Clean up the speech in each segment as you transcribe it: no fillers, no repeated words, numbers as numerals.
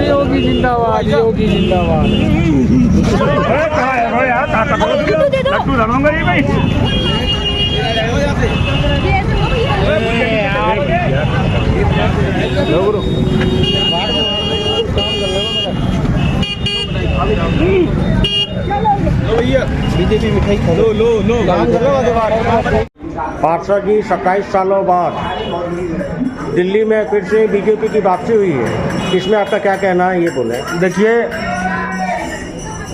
योगी जिंदाबाद, योगी जिंदाबाद। बीजेपी मिठाई लो लो लो। पार्षद जी 27 सालों बाद दिल्ली में फिर से बीजेपी की वापसी हुई है, इसमें आपका क्या कहना है, ये बोले। देखिए,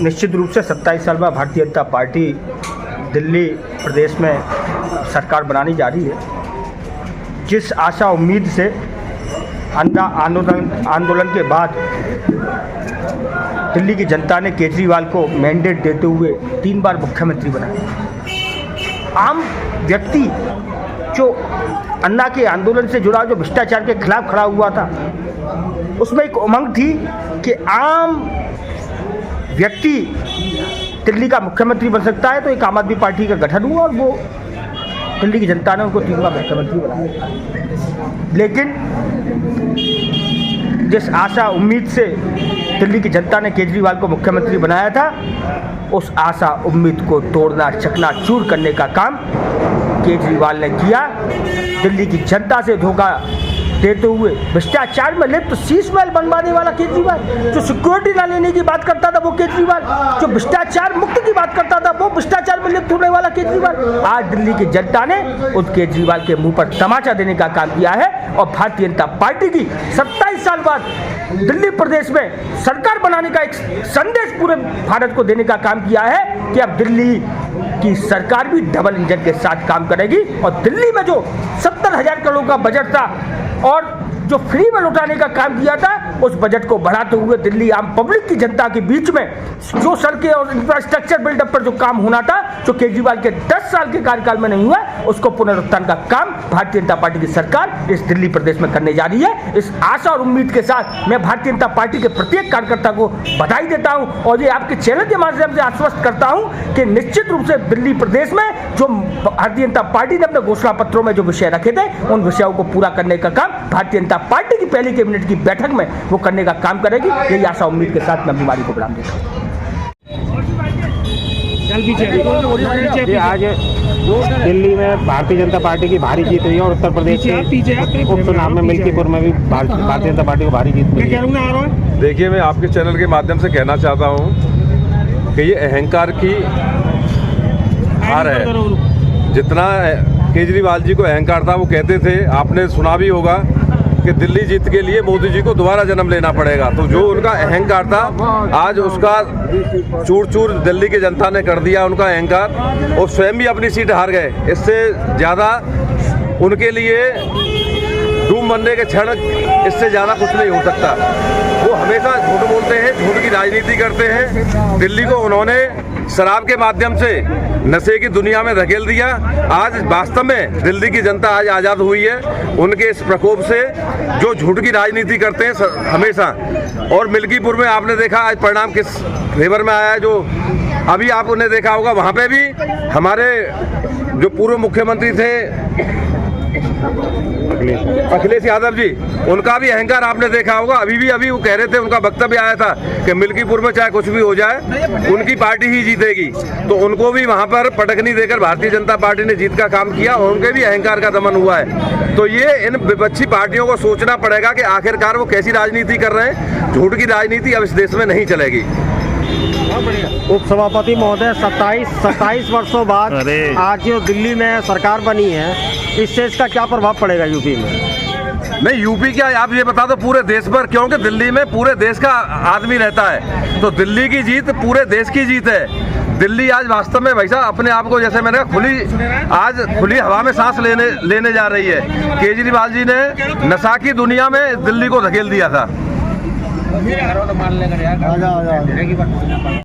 निश्चित रूप से 27 साल बाद भारतीय जनता पार्टी दिल्ली प्रदेश में सरकार बनाने जा रही है। जिस आशा उम्मीद से आंदोलन के बाद दिल्ली की जनता ने केजरीवाल को मैंडेट देते हुए 3 बार मुख्यमंत्री बनाया, आम व्यक्ति जो अन्ना के आंदोलन से जुड़ा, जो भ्रष्टाचार के खिलाफ खड़ा हुआ था, उसमें एक उमंग थी कि आम व्यक्ति दिल्ली का मुख्यमंत्री बन सकता है। तो एक आम आदमी पार्टी का गठन हुआ और वो दिल्ली की जनता ने उनको 3 बार मुख्यमंत्री बनाया। लेकिन जिस आशा उम्मीद से दिल्ली की जनता ने केजरीवाल को मुख्यमंत्री बनाया था, उस आशा उम्मीद को तोड़ना, चकनाचूर करने का काम केजरीवाल ने किया। दिल्ली की जनता से धोखा देते हुए भ्रष्टाचार में लिप्त, शीश महल बनवाने वाला केजरीवाल, जो सिक्योरिटी ना लेने की बात करता था वो केजरीवाल, जो भ्रष्टाचार मुक्त की बात करता था वो भ्रष्टाचार में लिप्त होने वाला केजरीवाल। आज दिल्ली की जनता ने उस केजरीवाल के मुंह पर तमाचा देने का काम किया है और भारतीय जनता पार्टी की 27 साल बाद दिल्ली प्रदेश में सरकार बनाने का एक संदेश पूरे भारत को देने का काम किया है कि अब दिल्ली की सरकार भी डबल इंजन के साथ काम करेगी और दिल्ली में जो 70,000 करोड़ का बजट था और जो फ्री में लौटाने का काम किया था, उस बजट को बढ़ाते हुए दिल्ली आम पब्लिक की जनता के बीच में जो सड़कें और इंफ्रास्ट्रक्चर बिल्डअप पर जो काम होना था, जो केजरीवाल के 10 साल के कार्यकाल में नहीं हुआ, उसको पुनरुत्थान का काम भारतीय जनता पार्टी की सरकार इस दिल्ली प्रदेश में करने जा रही है। इस आशा और उम्मीद के साथ मैं भारतीय जनता पार्टी के प्रत्येक कार्यकर्ता को बधाई देता हूं और ये आपके चैनल के माध्यम से आश्वस्त करता हूं कि निश्चित रूप से दिल्ली प्रदेश में जो भारतीय जनता पार्टी ने अपने घोषणा पत्रों में जो विषय रखे थे, उन विषयों को पूरा करने का काम भारतीय जनता पार्टी की पहली कैबिनेट की बैठक में वो करने का काम करेगी। यही आशा उम्मीद के साथ मैं बीमारी को विराम देता हूँ। आज दिल्ली में भारतीय जनता पार्टी की भारी जीत हुई है और उत्तर प्रदेश के उपचुनाव में मिल्कीपुर में भी भारतीय जनता पार्टी को भारी जीत हुई है। देखिए, मैं आपके चैनल के माध्यम से कहना चाहता हूँ कि ये अहंकार की हार है। जितना केजरीवाल जी को अहंकार था, वो कहते थे, आपने सुना भी होगा कि दिल्ली जीत के लिए मोदी जी को दोबारा जन्म लेना पड़ेगा। तो जो उनका अहंकार था, आज उसका चूर चूर दिल्ली की जनता ने कर दिया उनका अहंकार, और स्वयं भी अपनी सीट हार गए। इससे ज़्यादा उनके लिए डूब मरने के क्षण, इससे ज़्यादा कुछ नहीं हो सकता। वो हमेशा झूठ बोलते हैं, झूठ की राजनीति करते हैं। दिल्ली को उन्होंने शराब के माध्यम से नशे की दुनिया में धकेल दिया। आज वास्तव में दिल्ली की जनता आज आज़ाद हुई है उनके इस प्रकोप से, जो झूठ की राजनीति करते हैं हमेशा। और मिल्कीपुर में आपने देखा आज परिणाम किस फेवर में आया है। जो अभी आपने देखा होगा, वहाँ पे भी हमारे जो पूर्व मुख्यमंत्री थे अखिलेश यादव जी, उनका भी अहंकार आपने देखा होगा। अभी वो कह रहे थे, उनका वक्तव्य आया था कि मिल्कीपुर में चाहे कुछ भी हो जाए, उनकी पार्टी ही जीतेगी। तो उनको भी वहां पर पटकनी देकर भारतीय जनता पार्टी ने जीत का काम किया और उनके भी अहंकार का दमन हुआ है। तो ये इन विपक्षी पार्टियों को सोचना पड़ेगा कि आखिरकार वो कैसी राजनीति कर रहे हैं। झूठ की राजनीति अब इस देश में नहीं चलेगी। उपसभापति महोदय, 27 वर्षों बाद आज जो दिल्ली में सरकार बनी है, इससे इसका क्या प्रभाव पड़ेगा यूपी में? नहीं, यूपी क्या, आप ये बता दो पूरे देश पर, क्योंकि दिल्ली में पूरे देश का आदमी रहता है। तो दिल्ली की जीत पूरे देश की जीत है। दिल्ली आज वास्तव में भाई साहब अपने आप को, जैसे मैंने कहा, आज खुली हवा में सांस लेने जा रही है। केजरीवाल जी ने नशा की दुनिया में दिल्ली को धकेल दिया था।